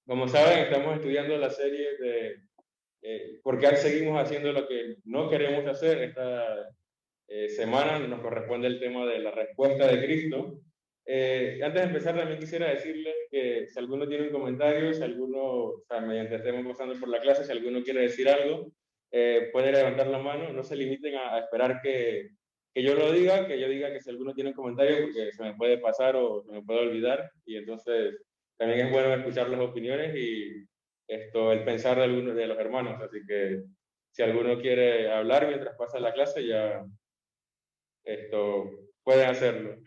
Como saben, estamos estudiando la serie de por qué seguimos haciendo lo que no queremos hacer. Esta semana nos corresponde el tema de la respuesta de Cristo. Antes de empezar, también quisiera decirles que si alguno tiene un comentario, si alguno, o sea, mediante estemos pasando por la clase, si alguno quiere decir algo, puede levantar la mano. No se limiten a esperar que yo lo diga, que yo diga que si alguno tiene un comentario, porque se me puede pasar o se me puede olvidar. Y entonces también es bueno escuchar las opiniones y el pensar de algunos de los hermanos. Así que si alguno quiere hablar mientras pasa la clase, ya esto pueden hacerlo.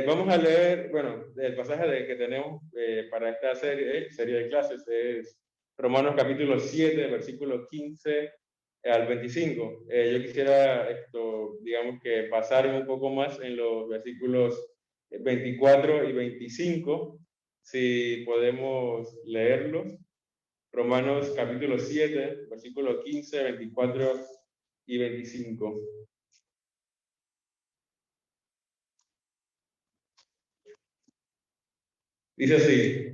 Vamos a leer, bueno, el pasaje que tenemos para esta serie de clases es Romanos capítulo 7, versículo 15 al 25. Yo quisiera, digamos que pasarme un poco más en los versículos 24 y 25, si podemos leerlos. Romanos capítulo 7, versículo 15, 24 y 25. Dice así: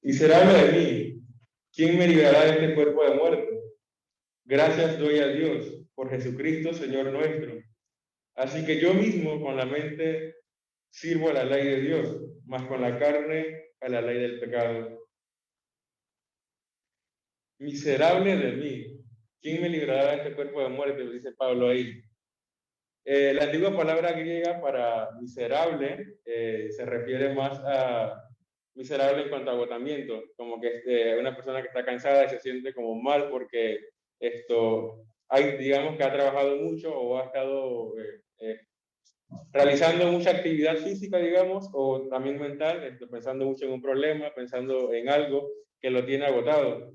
Miserable de mí, ¿quién me librará de este cuerpo de muerte? Gracias doy a Dios por Jesucristo, Señor nuestro. Así que yo mismo con la mente sirvo a la ley de Dios, mas con la carne a la ley del pecado. Miserable de mí, ¿quién me librará de este cuerpo de muerte? Dice Pablo ahí. La antigua palabra griega para miserable se refiere más a miserable en cuanto a agotamiento, como que una persona que está cansada y se siente como mal porque digamos que ha trabajado mucho o ha estado realizando mucha actividad física, digamos, o también mental, pensando mucho en un problema, pensando en algo que lo tiene agotado.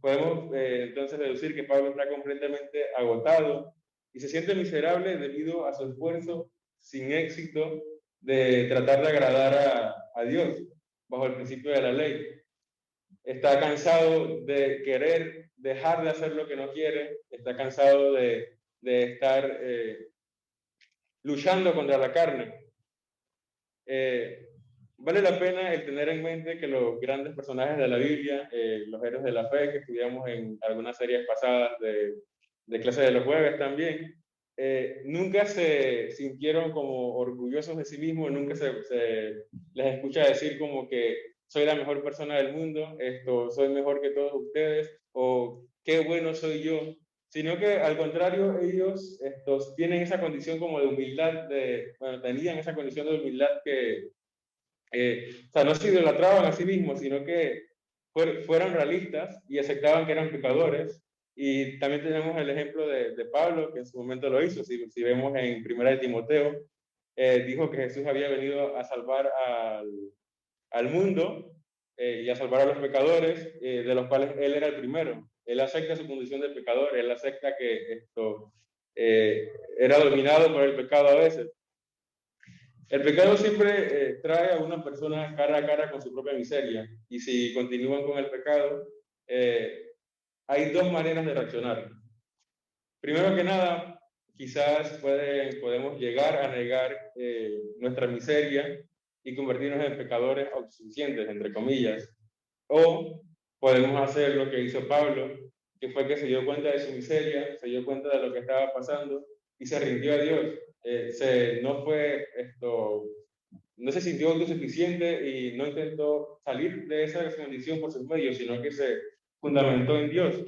Podemos entonces deducir que Pablo está completamente agotado y se siente miserable debido a su esfuerzo sin éxito de tratar de agradar a Dios bajo el principio de la ley. Está cansado de querer dejar de hacer lo que no quiere, está cansado de estar luchando contra la carne. Vale la pena el tener en mente que los grandes personajes de la Biblia, los héroes de la fe que estudiamos en algunas series pasadas de clase de los jueves también, nunca se sintieron como orgullosos de sí mismos, nunca se les escucha decir como que soy la mejor persona del mundo, soy mejor que todos ustedes, o qué bueno soy yo, sino que al contrario, ellos tienen esa condición como de humildad, bueno, tenían esa condición de humildad que, o sea, no se idolatraban a sí mismos, sino que fueron realistas y aceptaban que eran pecadores. Y también tenemos el ejemplo de Pablo, que en su momento lo hizo. Si vemos en Primera de Timoteo, dijo que Jesús había venido a salvar al mundo y a salvar a los pecadores, de los cuales él era el primero. Él acepta su condición de pecador, él acepta que eh, era dominado por el pecado a veces. El pecado siempre trae a una persona cara a cara con su propia miseria, y si continúan con el pecado, hay dos maneras de reaccionar. Primero que nada, quizás podemos llegar a negar nuestra miseria y convertirnos en pecadores autosuficientes, entre comillas. O podemos hacer lo que hizo Pablo, que fue que se dio cuenta de su miseria, se dio cuenta de lo que estaba pasando y se rindió a Dios. No fue no se sintió autosuficiente y no intentó salir de esa condición por sus medios, sino que se fundamentó en Dios.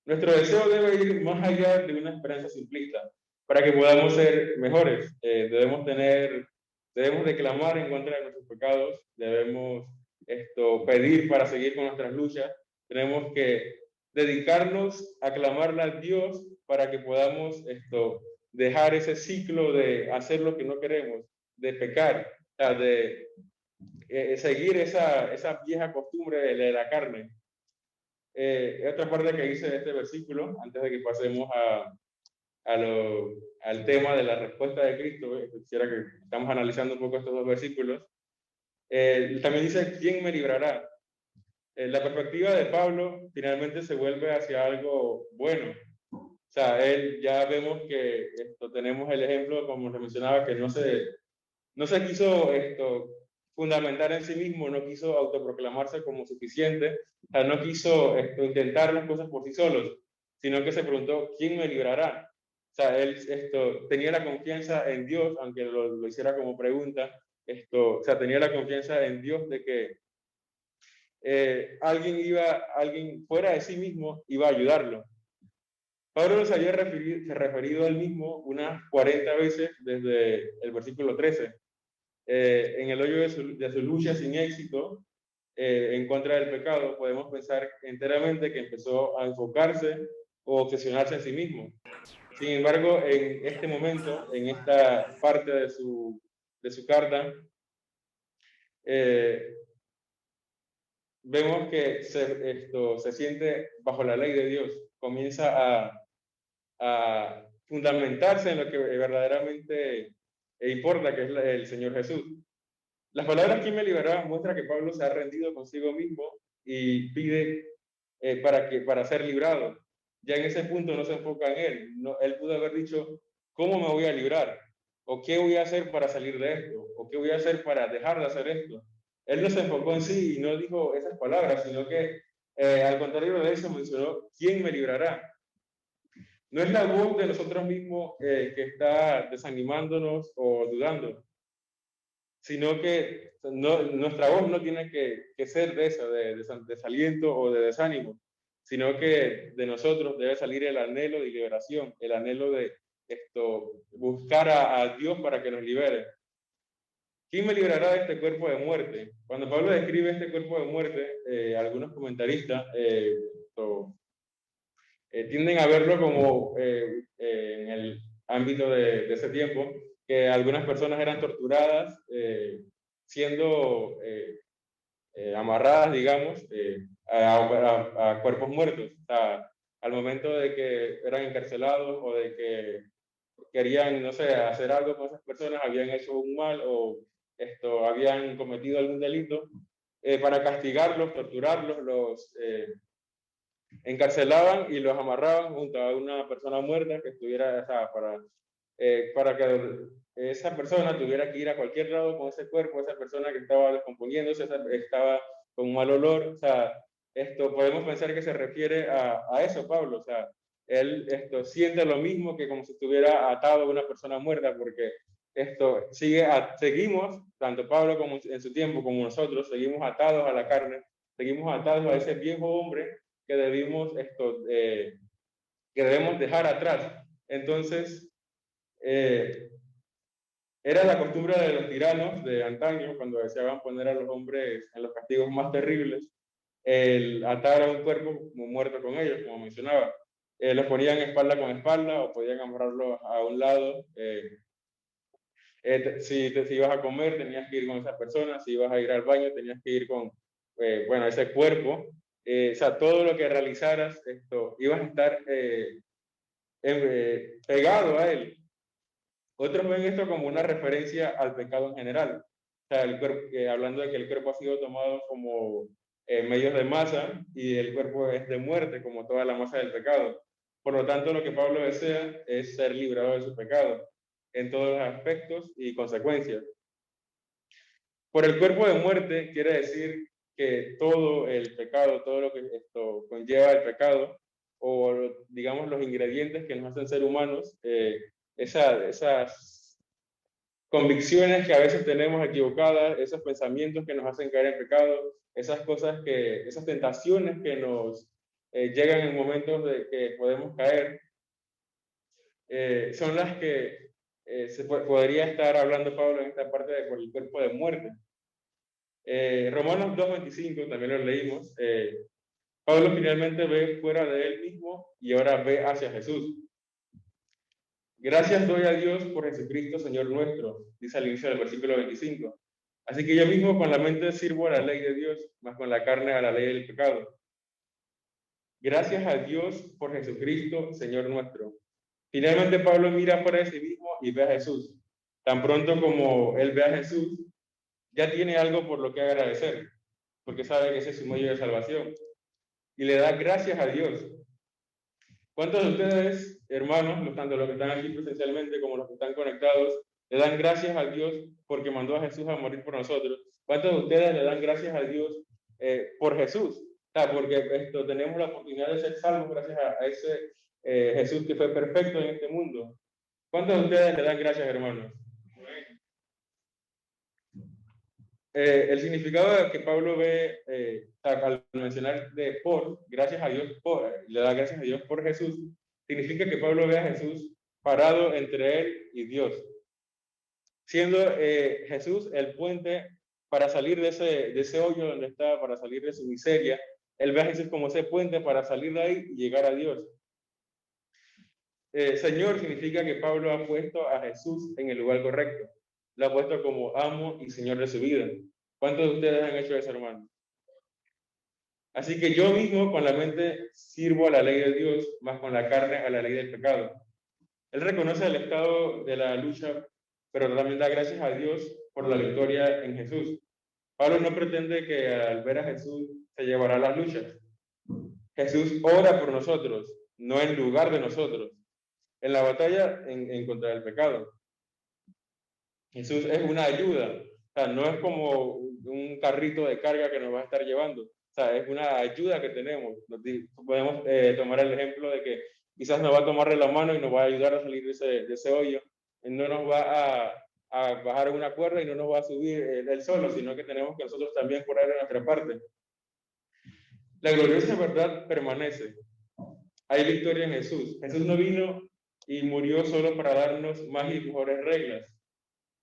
Nuestro deseo debe ir más allá de una esperanza simplista. Para que podamos ser mejores, debemos declamar en contra de nuestros pecados, debemos pedir para seguir con nuestras luchas, tenemos que dedicarnos a clamarle a Dios para que podamos dejar ese ciclo de hacer lo que no queremos, de pecar, o sea, de seguir esa vieja costumbre de la carne. Otra parte que dice de este versículo, antes de que pasemos al tema de la respuesta de Cristo, quisiera que estamos analizando un poco estos dos versículos. También dice, ¿quién me librará? La perspectiva de Pablo finalmente se vuelve hacia algo bueno. O sea, él ya vemos que tenemos el ejemplo, como se mencionaba, que no se quiso fundamentar en sí mismo, no quiso autoproclamarse como suficiente, o sea, no quiso intentar las cosas por sí solos, sino que se preguntó, ¿quién me librará? O sea, él tenía la confianza en Dios, aunque lo hiciera como pregunta, o sea, tenía la confianza en Dios de que alguien fuera de sí mismo iba a ayudarlo. Pablo se había referido al mismo unas 40 veces desde el versículo 13. En el hoyo de su lucha sin éxito en contra del pecado, podemos pensar enteramente que empezó a enfocarse o obsesionarse en sí mismo. Sin embargo, en este momento, en esta parte de su carta, eh, vemos que se siente bajo la ley de Dios, comienza a fundamentarse en lo que verdaderamente importa, que es el Señor Jesús. Las palabras "¿Quién me liberará?" muestra que Pablo se ha rendido consigo mismo y pide para ser librado. Ya en ese punto no se enfoca en él. No, él pudo haber dicho, ¿cómo me voy a librar? ¿O qué voy a hacer para salir de esto? ¿O qué voy a hacer para dejar de hacer esto? Él no se enfocó en sí y no dijo esas palabras, sino que al contrario de eso mencionó, ¿quién me librará? No es la voz de nosotros mismos que está desanimándonos o dudando, sino que nuestra voz no tiene que ser de eso, de desaliento o de desánimo, sino que de nosotros debe salir el anhelo de liberación, el anhelo de buscar a Dios para que nos libere. ¿Quién me librará de este cuerpo de muerte? Cuando Pablo describe este cuerpo de muerte, algunos comentaristas tienden a verlo como en el ámbito de ese tiempo, que algunas personas eran torturadas siendo amarradas, digamos, a cuerpos muertos. O sea, al momento de que eran encarcelados o de que querían, no sé, hacer algo con esas personas, habían hecho un mal o habían cometido algún delito, para castigarlos, torturarlos, los encarcelaban y los amarraban junto a una persona muerta que estuviera, o sea, para que esa persona tuviera que ir a cualquier lado con ese cuerpo, esa persona que estaba descomponiéndose, estaba con mal olor, o sea, podemos pensar que se refiere a eso, Pablo, o sea, él siente lo mismo que como si estuviera atado a una persona muerta, porque seguimos, tanto Pablo como en su tiempo como nosotros, seguimos atados a la carne, seguimos atados a ese viejo hombre que que debemos dejar atrás. Entonces, era la costumbre de los tiranos de antaño, cuando deseaban poner a los hombres en los castigos más terribles, el atar a un cuerpo como muerto con ellos, como mencionaba. Los ponían espalda con espalda o podían amarrarlo a un lado. Si ibas a comer, tenías que ir con esa persona. Si ibas a ir al baño, tenías que ir con, bueno, ese cuerpo. O sea, todo lo que realizaras, ibas a estar pegado a él. Otros ven esto como una referencia al pecado en general. O sea, hablando de que el cuerpo ha sido tomado como medios de masa y el cuerpo es de muerte, como toda la masa del pecado. Por lo tanto, lo que Pablo desea es ser librado de su pecado en todos los aspectos y consecuencias. Por el cuerpo de muerte quiere decir que todo el pecado, todo lo que esto conlleva el pecado, o digamos los ingredientes que nos hacen ser humanos, esas convicciones que a veces tenemos equivocadas, esos pensamientos que nos hacen caer en pecado, esas tentaciones que nos llegan en momentos de que podemos caer, son las que podría estar hablando Pablo en esta parte de por el cuerpo de muerte. Romanos 2:25, también lo leímos. Pablo finalmente ve fuera de él mismo y ahora ve hacia Jesús. Gracias doy a Dios por Jesucristo, Señor nuestro, dice al inicio del versículo 25. Así que yo mismo con la mente sirvo a la ley de Dios, más con la carne a la ley del pecado. Gracias a Dios por Jesucristo, Señor nuestro. Finalmente Pablo mira fuera de sí mismo y ve a Jesús. Tan pronto como él ve a Jesús, ya tiene algo por lo que agradecer, porque sabe que ese es su medio de salvación. Y le da gracias a Dios. ¿Cuántos de ustedes, hermanos, tanto los que están aquí presencialmente como los que están conectados, le dan gracias a Dios porque mandó a Jesús a morir por nosotros? ¿Cuántos de ustedes le dan gracias a Dios por Jesús? O sea, porque tenemos la oportunidad de ser salvos gracias a ese Jesús que fue perfecto en este mundo. ¿Cuántos de ustedes le dan gracias, hermanos? El significado que Pablo ve al mencionar de por, gracias a Dios por, le da gracias a Dios por Jesús, significa que Pablo ve a Jesús parado entre él y Dios, siendo Jesús el puente para salir de ese hoyo donde está, para salir de su miseria. Él ve a Jesús como ese puente para salir de ahí y llegar a Dios. Señor significa que Pablo ha puesto a Jesús en el lugar correcto. Lo ha puesto como amo y Señor de su vida. ¿Cuántos de ustedes han hecho eso, hermano? Así que yo mismo con la mente sirvo a la ley de Dios, más con la carne a la ley del pecado. Él reconoce el estado de la lucha, pero también da gracias a Dios por la victoria en Jesús. Pablo no pretende que al ver a Jesús se llevará las luchas. Jesús ora por nosotros, no en lugar de nosotros, en la batalla en contra del pecado. Jesús es una ayuda, o sea, no es como un carrito de carga que nos va a estar llevando, o sea, es una ayuda que tenemos. Podemos tomar el ejemplo de que quizás nos va a tomar de la mano y nos va a ayudar a salir de ese hoyo, y no nos va a bajar una cuerda y no nos va a subir él solo, sino que tenemos que nosotros también poner en nuestra parte. La gloriosa verdad permanece. Hay victoria en Jesús. Jesús no vino y murió solo para darnos más y mejores reglas,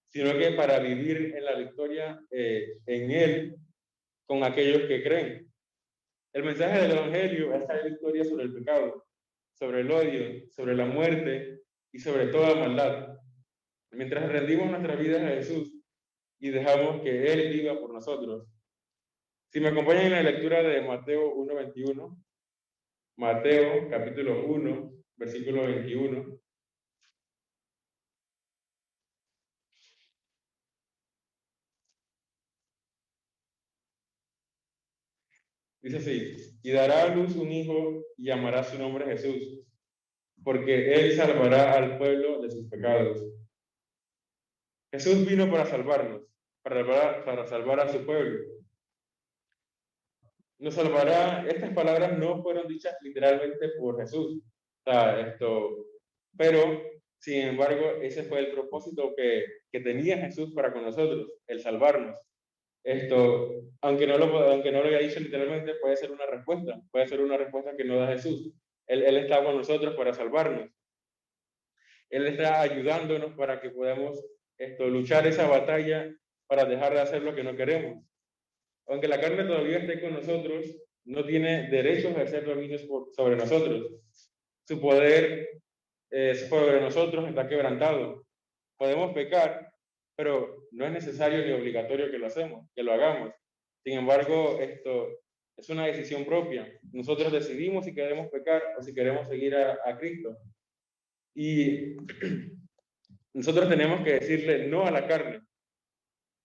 sino que para vivir en la victoria en Él con aquellos que creen. El mensaje del Evangelio es la victoria sobre el pecado, sobre el odio, sobre la muerte y sobre toda maldad. Mientras rendimos nuestras vidas a Jesús y dejamos que Él viva por nosotros. Si me acompañan en la lectura de Mateo 1:21, Mateo capítulo 1, versículo 21. Dice así: y dará a luz un hijo y llamará su nombre Jesús, porque él salvará al pueblo de sus pecados. Jesús vino para salvarnos, para salvar a su pueblo. Nos salvará. Estas palabras no fueron dichas literalmente por Jesús, o sea, pero sin embargo ese fue el propósito que tenía Jesús para con nosotros, el salvarnos. Aunque no lo haya dicho literalmente, puede ser una respuesta que nos da Jesús. Él está con nosotros para salvarnos. Él está ayudándonos para que podamos luchar esa batalla para dejar de hacer lo que no queremos. Aunque la carne todavía esté con nosotros, no tiene derecho a ejercer dominio sobre nosotros. Su poder sobre nosotros está quebrantado. Podemos pecar, pero no es necesario ni obligatorio que lo hagamos. Sin embargo, esto es una decisión propia. Nosotros decidimos si queremos pecar o si queremos seguir a Cristo. Y nosotros tenemos que decirle no a la carne,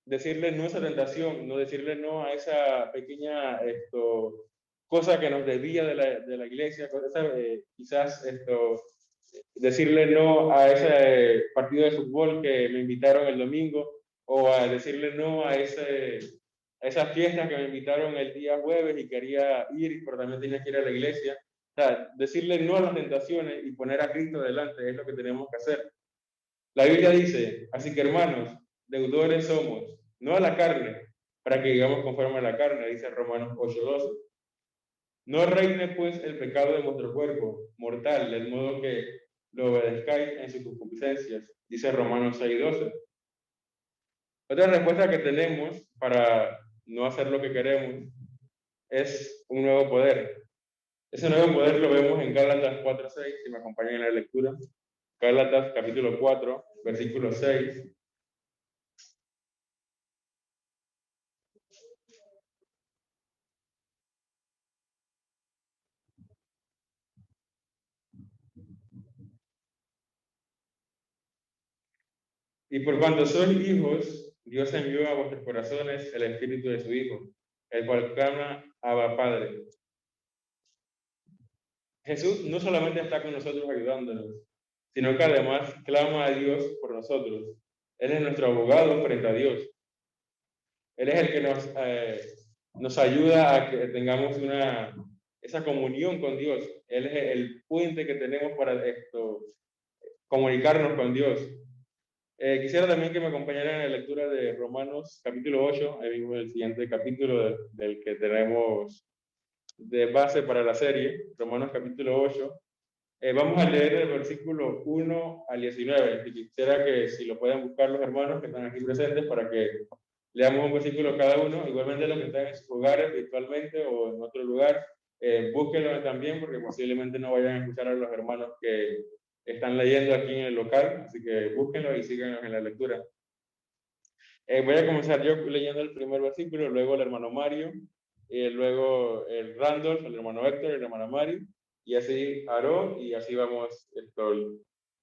decirle no a esa tentación, no decirle no a esa pequeña cosa que nos desvía de la iglesia, quizás decirle no a ese partido de fútbol que me invitaron el domingo, o a decirle no a esas fiestas que me invitaron el día jueves y quería ir, pero también tenía que ir a la iglesia. O sea, decirle no a las tentaciones y poner a Cristo delante es lo que tenemos que hacer. La Biblia dice: así que hermanos, deudores somos, no a la carne, para que vivamos conforme a la carne, dice Romanos 8:12. No reine pues el pecado de vuestro cuerpo, mortal, del modo que lo obedezcáis en sus concupiscencias, dice Romanos 6:12. Otra respuesta que tenemos para no hacer lo que queremos es un nuevo poder. Ese nuevo poder lo vemos en Gálatas 4:6, si me acompañan en la lectura. Gálatas capítulo 4, versículo 6. Y por cuanto sois hijos, Dios envió a vuestros corazones el espíritu de su Hijo, el cual clama: Abba, Padre. Jesús no solamente está con nosotros ayudándonos, sino que además clama a Dios por nosotros. Él es nuestro abogado frente a Dios. Él es el que nos ayuda a que tengamos esa comunión con Dios. Él es el puente que tenemos para comunicarnos con Dios. Quisiera también que me acompañaran en la lectura de Romanos capítulo 8, ahí mismo el siguiente capítulo del que tenemos de base para la serie, Romanos capítulo 8. Vamos a leer el versículo 1 al 19. Y quisiera que si lo pueden buscar los hermanos que están aquí presentes para que leamos un versículo cada uno. Igualmente los que están en sus hogares virtualmente o en otro lugar, búsquenlo también porque posiblemente no vayan a escuchar a los hermanos que están leyendo aquí en el local. Así que búsquenlo y síganos en la lectura. Voy a comenzar yo leyendo el primer versículo, luego el hermano Mario, luego el Randolph, el hermano Héctor, el hermano Mario, y así Aarón, y así vamos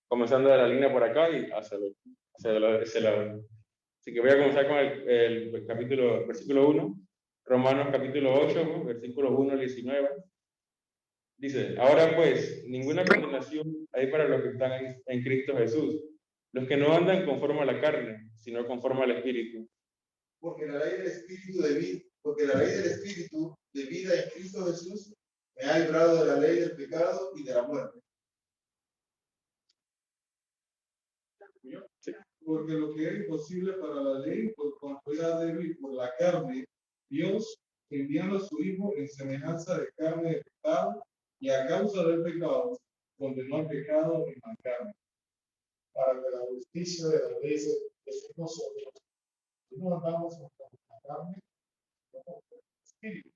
comenzando de la línea por acá y hacia ese lado. Así que voy a comenzar con el versículo 1, Romanos capítulo 8, versículo 1 al 19. Dice, ahora pues, ninguna condenación hay para los que están en Cristo Jesús, los que no andan conforme a la carne, sino conforme al Espíritu. Porque la ley del Espíritu de vida en Cristo Jesús me ha librado de la ley del pecado y de la muerte. Sí. Porque lo que era imposible para la ley, por cuanto era débil por la carne, Dios, enviando a su Hijo en semejanza de carne de pecado, y a causa del pecado, condenó al pecado en la carne, para que la justicia de la ley se exprese en nosotros. Y no andamos con la carne, sino con el Espíritu.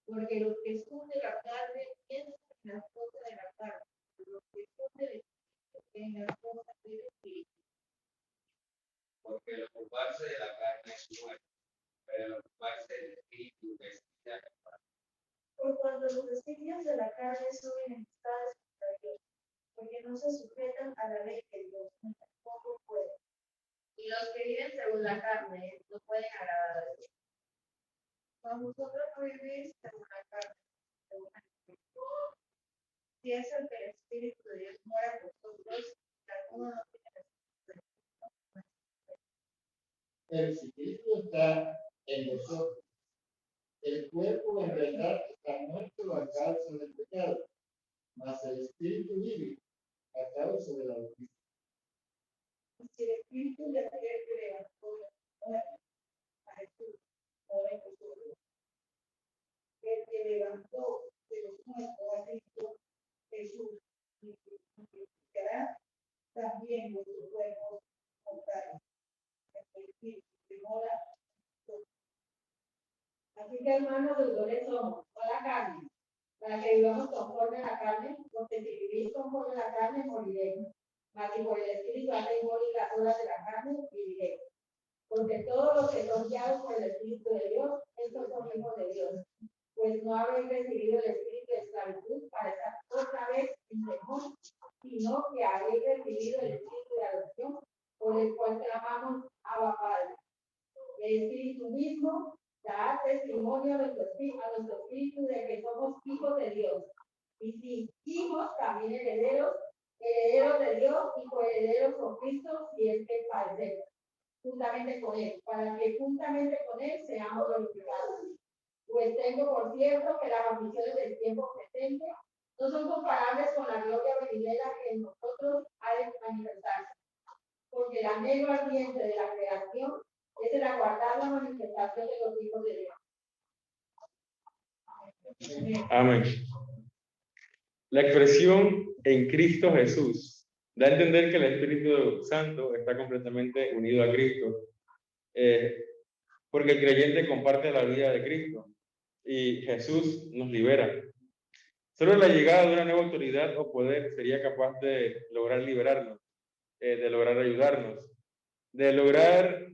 Porque los que son de la carne piensan en las cosas de la carne, los que son del Espíritu en las cosas del Espíritu. Porque el ocuparse de la carne es muerte, pero el ocuparse del Espíritu es vida. Por cuando los designios de la carne son enemistades contra Dios, porque no se sujetan a la ley de Dios, ni tampoco pueden. Y los que viven según la carne no pueden agradar a Dios. Mas vosotros no vivís según la carne, según el Espíritu. Si es el que el Espíritu de Dios mora en vosotros, alguno no tiene el Espíritu de Dios. El Espíritu está en vosotros. El cuerpo en verdad está muerto a causa del pecado, mas el Espíritu vive a causa de la justicia. Si el Espíritu de aquel que levantó a Jesús mora en vosotros, el que levantó de los muertos a Cristo Jesús vivificará también vuestros cuerpos mortales, el Espíritu que mora en vosotros. Así que hermanos, deudores somos, no la carne, para que vivamos conforme a la carne, porque si vivís conforme a la carne, moriréis. Mas si por el Espíritu hacéis morir las obras de la carne, viviréis. Porque todos los que son guiados por el Espíritu de Dios, estos son hijos de Dios. Pues no habéis recibido el espíritu de esclavitud para estar otra vez en temor, sino que habéis recibido el espíritu de adopción, por el cual clamamos Abba Padre. El Espíritu mismo da testimonio a nuestro espíritu de que somos hijos de Dios. Y si hijos, también herederos de Dios y coherederos con Cristo, si es que padecemos juntamente con Él, para que juntamente con Él seamos glorificados. Pues tengo por cierto que las aflicciones del tiempo presente no son comparables con la gloria venidera que en nosotros ha de manifestarse. Porque el anhelo ardiente de la creación es el aguardar la manifestación de los hijos de Dios. Amén. La expresión en Cristo Jesús da a entender que el Espíritu Santo está completamente unido a Cristo, porque el creyente comparte la vida de Cristo y Jesús nos libera. Solo la llegada de una nueva autoridad o poder sería capaz de lograr liberarnos, de lograr ayudarnos, de lograr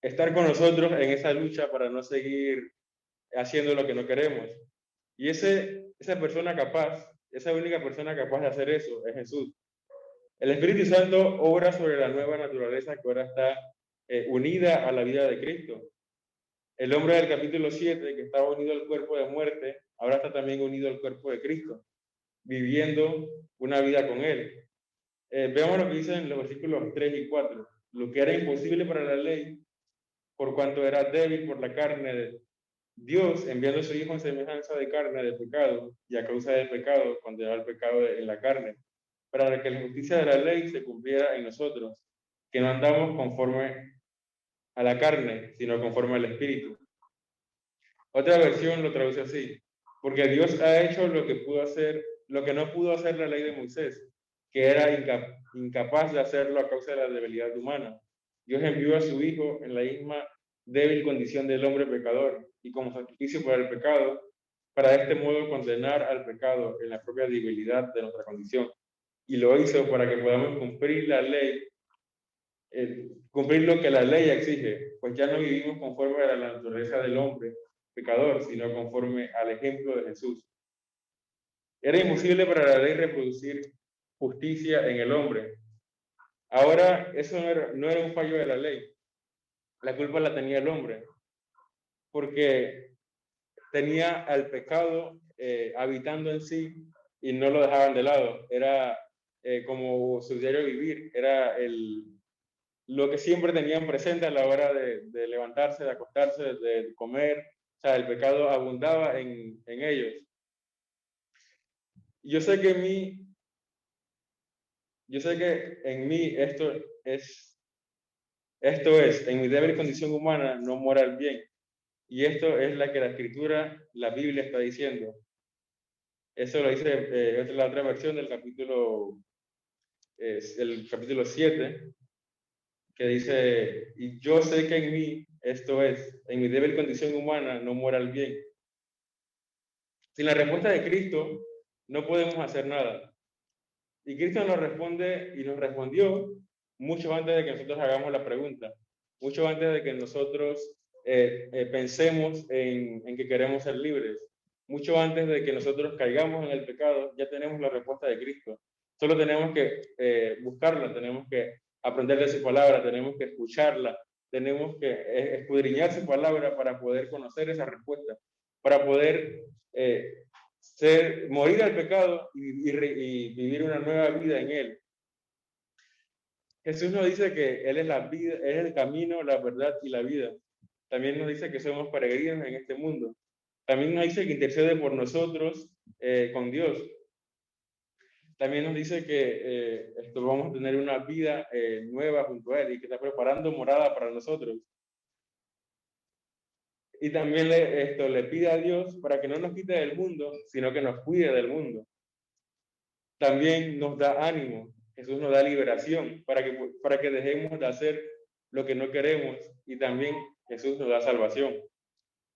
estar con nosotros en esa lucha para no seguir haciendo lo que no queremos. Y esa persona capaz, esa única persona capaz de hacer eso es Jesús. El Espíritu Santo obra sobre la nueva naturaleza que ahora está unida a la vida de Cristo. El hombre del capítulo 7, que estaba unido al cuerpo de muerte, ahora está también unido al cuerpo de Cristo, viviendo una vida con Él. Veamos lo que dicen los versículos 3 y 4. Lo que era imposible para la ley, por cuanto era débil por la carne, Dios, enviando a su Hijo en semejanza de carne de pecado, y a causa del pecado, condenó el pecado en la carne, para que la justicia de la ley se cumpliera en nosotros, que no andamos conforme a la carne, sino conforme al Espíritu. Otra versión lo traduce así: porque Dios ha hecho lo que pudo hacer, lo que no pudo hacer la ley de Moisés, que era incapaz de hacerlo a causa de la debilidad humana. Dios envió a su Hijo en la misma débil condición del hombre pecador y como sacrificio por el pecado, para de este modo condenar al pecado en la propia debilidad de nuestra condición. Y lo hizo para que podamos cumplir la ley, cumplir lo que la ley exige, pues ya no vivimos conforme a la naturaleza del hombre pecador, sino conforme al ejemplo de Jesús. Era imposible para la ley reproducir justicia en el hombre. Ahora, eso no era un fallo de la ley. La culpa la tenía el hombre, porque tenía al pecado habitando en sí y no lo dejaban de lado. Era como su diario vivir, era lo que siempre tenían presente a la hora de levantarse, de acostarse, de comer. O sea, el pecado abundaba en ellos. Yo sé que en mí esto es, en mi débil condición humana no mora el bien. Y esto es la que la Escritura, la Biblia está diciendo. Eso lo dice, esta es la otra versión del capítulo, el capítulo 7, que dice: y yo sé que en mí, esto es, en mi débil condición humana no mora el bien. Sin la respuesta de Cristo, no podemos hacer nada. Y Cristo nos responde y nos respondió mucho antes de que nosotros hagamos la pregunta, mucho antes de que nosotros pensemos en que queremos ser libres, mucho antes de que nosotros caigamos en el pecado, ya tenemos la respuesta de Cristo. Solo tenemos que buscarla, tenemos que aprender de su palabra, tenemos que escucharla, tenemos que escudriñar su palabra para poder conocer esa respuesta, para poder morir al pecado y vivir una nueva vida en él. Jesús nos dice que Él es la vida, Él es el camino, la verdad y la vida. También nos dice que somos peregrinos en este mundo. También nos dice que intercede por nosotros con Dios. También nos dice que vamos a tener una vida nueva junto a Él y que está preparando morada para nosotros. Y también le pide a Dios para que no nos quite del mundo, sino que nos cuide del mundo. También nos da ánimo. Jesús nos da liberación para que dejemos de hacer lo que no queremos, y también Jesús nos da salvación.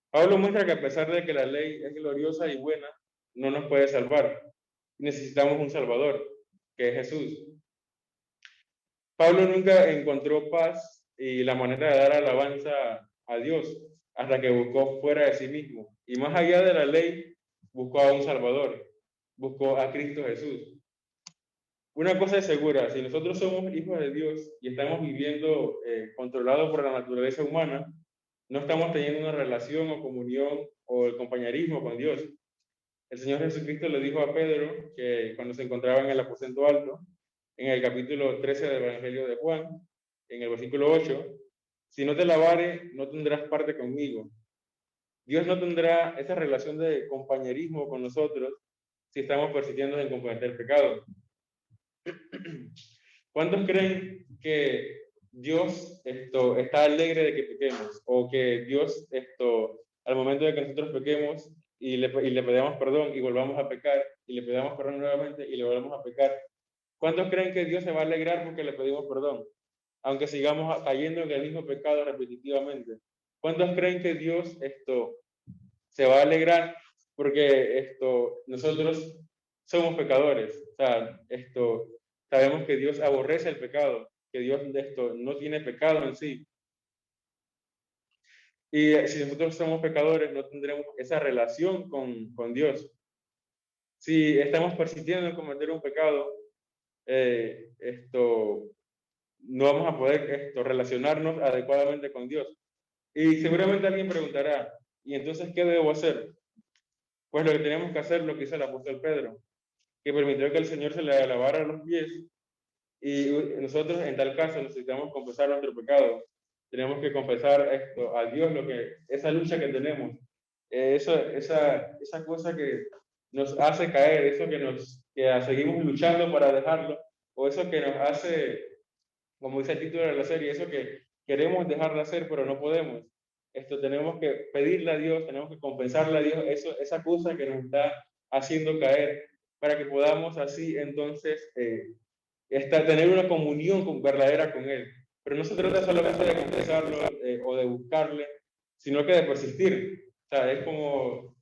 Pablo muestra que a pesar de que la ley es gloriosa y buena, no nos puede salvar. Necesitamos un Salvador, que es Jesús. Pablo nunca encontró paz y la manera de dar alabanza a Dios hasta que buscó fuera de sí mismo. Y más allá de la ley, buscó a un Salvador, buscó a Cristo Jesús. Una cosa es segura: si nosotros somos hijos de Dios y estamos viviendo controlados por la naturaleza humana, no estamos teniendo una relación o comunión o el compañerismo con Dios. El Señor Jesucristo le dijo a Pedro, que cuando se encontraba en el aposento alto, en el capítulo 13 del Evangelio de Juan, en el versículo 8, si no te lavare, no tendrás parte conmigo. Dios no tendrá esa relación de compañerismo con nosotros si estamos persistiendo en cometer el pecado. ¿Cuántos creen que Dios está alegre de que pequemos? O que Dios al momento de que nosotros pequemos y le pedamos perdón y volvamos a pecar, y le pedamos perdón nuevamente y le volvamos a pecar, ¿cuántos creen que Dios se va a alegrar porque le pedimos perdón, aunque sigamos cayendo en el mismo pecado repetitivamente? ¿Cuántos creen que Dios se va a alegrar porque nosotros somos pecadores? O sea, sabemos que Dios aborrece el pecado, que Dios no tiene pecado en sí. Y si nosotros somos pecadores, no tendremos esa relación con Dios. Si estamos persistiendo en cometer un pecado, no vamos a poder relacionarnos adecuadamente con Dios. Y seguramente alguien preguntará: ¿y entonces qué debo hacer? Pues lo que tenemos que hacer, lo que hizo el apóstol Pedro, que permitió que el Señor se le lavara los pies Y nosotros en tal caso necesitamos confesar nuestro pecado. Tenemos que confesar esto a Dios, esa lucha que tenemos, esa cosa que nos hace caer, eso que seguimos luchando para dejarlo, o eso que nos hace, como dice el título de la serie, eso que queremos dejar de hacer pero no podemos. Esto tenemos que pedirle a Dios, tenemos que confesarle a Dios esa cosa que nos está haciendo caer, para que podamos así entonces tener una comunión verdadera con Él. Pero no se trata solamente de confesarlo o de buscarle, sino que de persistir. O sea, es como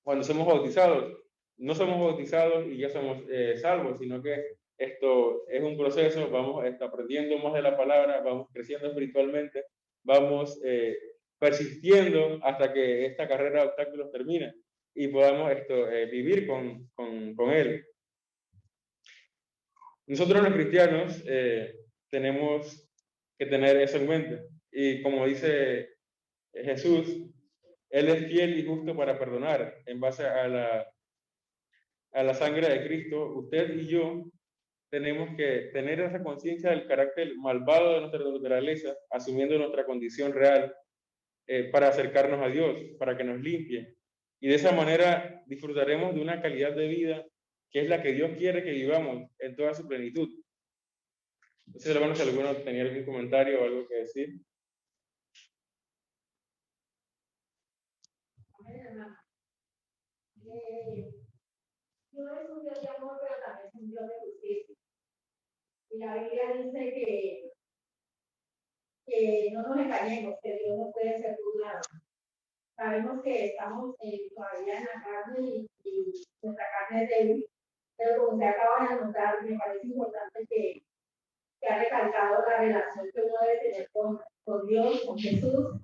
cuando somos bautizados. No somos bautizados y ya somos salvos, sino que esto es un proceso, vamos aprendiendo más de la palabra, vamos creciendo espiritualmente, vamos persistiendo hasta que esta carrera de obstáculos termine y podamos vivir con Él. Nosotros los cristianos tenemos que tener eso en mente. Y como dice Jesús, Él es fiel y justo para perdonar en base a la sangre de Cristo. Usted y yo tenemos que tener esa conciencia del carácter malvado de nuestra naturaleza, asumiendo nuestra condición real para acercarnos a Dios, para que nos limpie. Y de esa manera disfrutaremos de una calidad de vida que es la que Dios quiere que vivamos en toda su plenitud. No sé, hermanos, si alguno tenía algún comentario o algo que decir. Dios es un Dios de amor, pero también es un Dios de justicia. Y la Biblia dice que no nos engañemos, que Dios no puede ser burlado. Sabemos que estamos todavía en la carne y nuestra carne es débil, pero como se acaba de anotar, me parece importante que ha recalcado la relación que uno debe tener con Dios, con Jesús,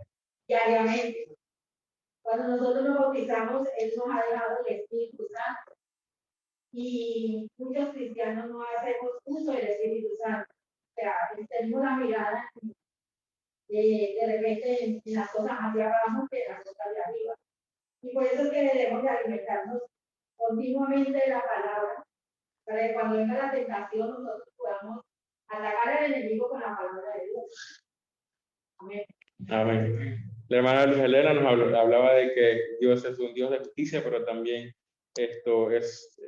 diariamente. Cuando nosotros nos bautizamos, Él nos ha dejado el Espíritu Santo. Y muchos cristianos no hacemos uso del Espíritu Santo. O sea, tenemos la mirada de repente en las cosas hacia abajo que en las cosas de arriba. Y por eso es que debemos de alimentarnos continuamente de la palabra, para que cuando venga la tentación nosotros podamos atacar al enemigo con la palabra de Dios. Amén. Amén. La hermana Luz Helena nos hablaba de que Dios es un Dios de justicia, pero también esto es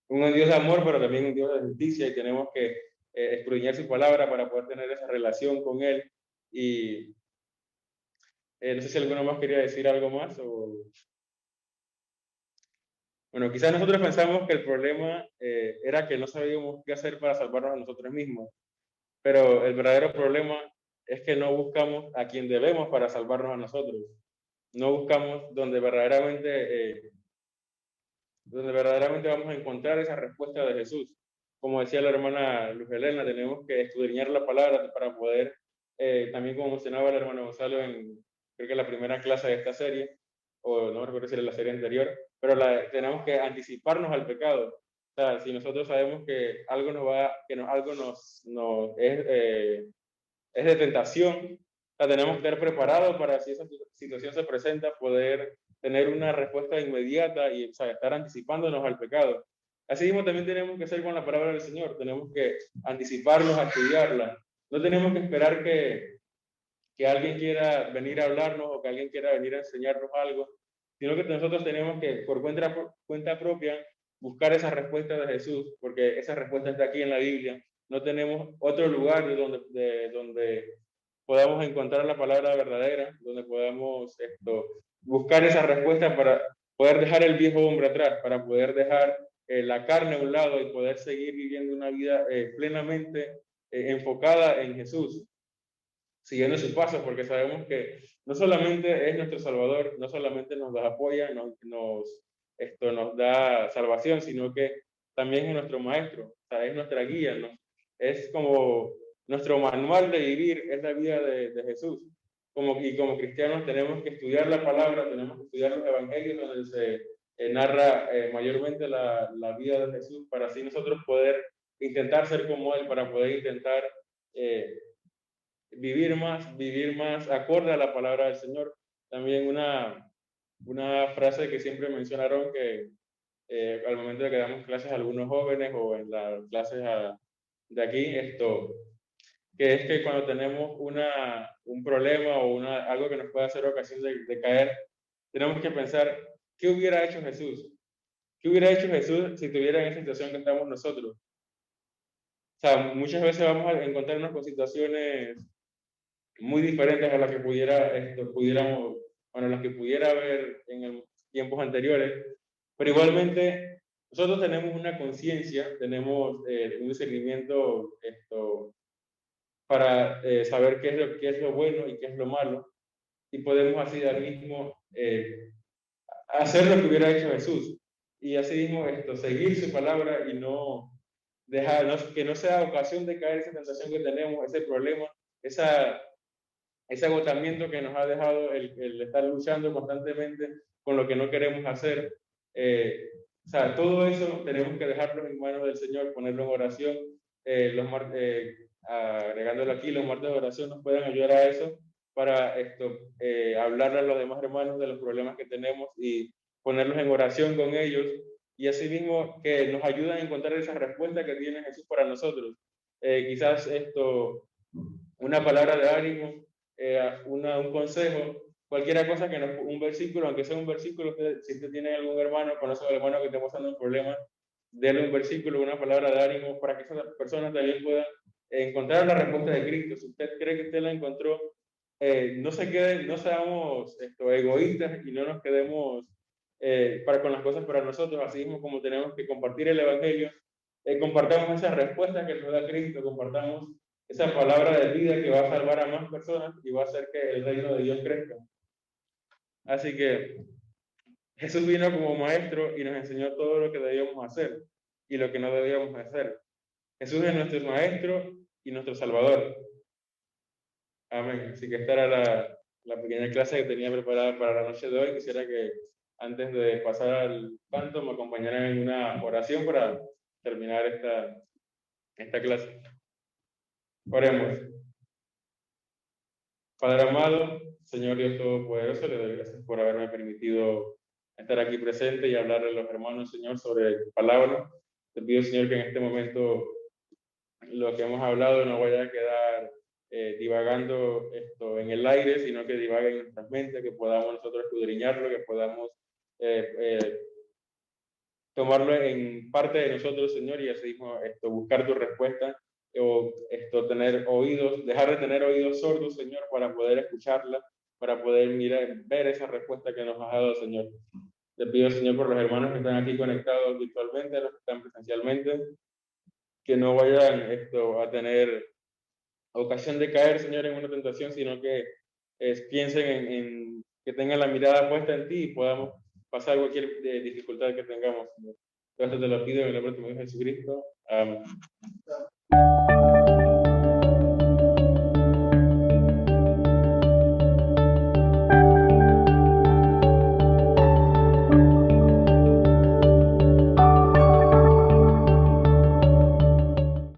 un Dios de amor, pero también un Dios de justicia, y tenemos que escudriñar su palabra para poder tener esa relación con Él. Y no sé si alguno más quería decir algo más. Bueno, quizás nosotros pensamos que el problema era que no sabíamos qué hacer para salvarnos a nosotros mismos, pero el verdadero problema es que no buscamos a quien debemos para salvarnos a nosotros. No buscamos donde verdaderamente vamos a encontrar esa respuesta de Jesús. Como decía la hermana Luz Helena, tenemos que escudriñar la palabra para poder, también como mencionaba la hermana Gonzalo creo que la primera clase de esta serie, o no recuerdo si era la serie anterior, pero tenemos que anticiparnos al pecado. O sea, si nosotros sabemos que algo es de tentación, o sea, tenemos que estar preparados para, si esa situación se presenta, poder tener una respuesta inmediata y, o sea, estar anticipándonos al pecado. Así mismo también tenemos que hacer con la palabra del Señor, tenemos que anticiparnos a estudiarla. No tenemos que esperar que alguien quiera venir a hablarnos o que alguien quiera venir a enseñarnos algo, sino que nosotros tenemos que, por cuenta propia, buscar esa respuesta de Jesús, porque esa respuesta está aquí en la Biblia. No tenemos otro lugar donde podamos encontrar la palabra verdadera, donde podamos buscar esa respuesta para poder dejar el viejo hombre atrás, para poder dejar la carne a un lado y poder seguir viviendo una vida plenamente enfocada en Jesús, siguiendo sus pasos, porque sabemos que no solamente es nuestro Salvador, no solamente nos apoya, nos da salvación, sino que también es nuestro Maestro, o sea, es nuestra guía, ¿no? Es como nuestro manual de vivir, es la vida de Jesús. Y como cristianos tenemos que estudiar la palabra, tenemos que estudiar los evangelios donde se narra mayormente la vida de Jesús, para así nosotros poder intentar ser como Él, para poder intentar vivir más acorde a la palabra del Señor. También una frase que siempre mencionaron que al momento de que damos clases a algunos jóvenes o en las clases de aquí, que es que cuando tenemos un problema o algo que nos puede hacer ocasión de caer, tenemos que pensar, ¿qué hubiera hecho Jesús? ¿Qué hubiera hecho Jesús si estuviera en esa situación que estamos nosotros? O sea, muchas veces vamos a encontrarnos con situaciones muy diferentes a las que pudiéramos, bueno, las que pudiera haber en tiempos anteriores, pero igualmente nosotros tenemos una conciencia, tenemos un discernimiento para saber qué es lo bueno y qué es lo malo, y podemos así al mismo hacer lo que hubiera hecho Jesús, y así mismo seguir su palabra y no dejar, que no sea ocasión de caer esa tentación que tenemos, ese problema, ese agotamiento que nos ha dejado el estar luchando constantemente con lo que no queremos hacer. O sea, todo eso tenemos que dejarlo en manos del Señor, ponerlo en oración. Agregándolo aquí, los martes de oración nos pueden ayudar a eso, para hablarle a los demás hermanos de los problemas que tenemos y ponerlos en oración con ellos, y asimismo que nos ayudan a encontrar esa respuesta que tiene Jesús para nosotros. Quizás una palabra de ánimo, un consejo, cualquier cosa un versículo, aunque sea un versículo, si usted tiene algún hermano, conoce a un hermano que esté pasando un problema, déle un versículo, una palabra de ánimo para que esa persona también pueda encontrar la respuesta de Cristo. Si usted cree que usted la encontró, no seamos egoístas y no nos quedemos con las cosas para nosotros, así mismo como tenemos que compartir el Evangelio, compartamos esa respuesta que nos da Cristo, compartamos esa palabra de vida que va a salvar a más personas y va a hacer que el reino de Dios crezca. Así que Jesús vino como maestro y nos enseñó todo lo que debíamos hacer y lo que no debíamos hacer. Jesús es nuestro maestro y nuestro salvador. Amén. Así que esta era la pequeña clase que tenía preparada para la noche de hoy. Quisiera que antes de pasar al canto me acompañaran en una oración para terminar esta clase. Oremos. Padre amado, Señor Dios Todopoderoso, le doy gracias por haberme permitido estar aquí presente y hablarle a los hermanos, Señor, sobre tu palabra. Te pido, Señor, que en este momento lo que hemos hablado no vaya a quedar divagando en el aire, sino que divague en nuestras mentes, que podamos nosotros escudriñarlo, que podamos tomarlo en parte de nosotros, Señor, y así mismo buscar tu respuesta, o tener oídos, dejar de tener oídos sordos, Señor, para poder escucharla, para poder ver esa respuesta que nos has dado, Señor. Te pido, Señor, por los hermanos que están aquí conectados virtualmente, los que están presencialmente, que no vayan a tener ocasión de caer, Señor, en una tentación, sino que piensen en que tengan la mirada puesta en ti y podamos pasar cualquier dificultad que tengamos, Señor. Todo esto te lo pido en el nombre de tu Hijo Jesucristo. Amén.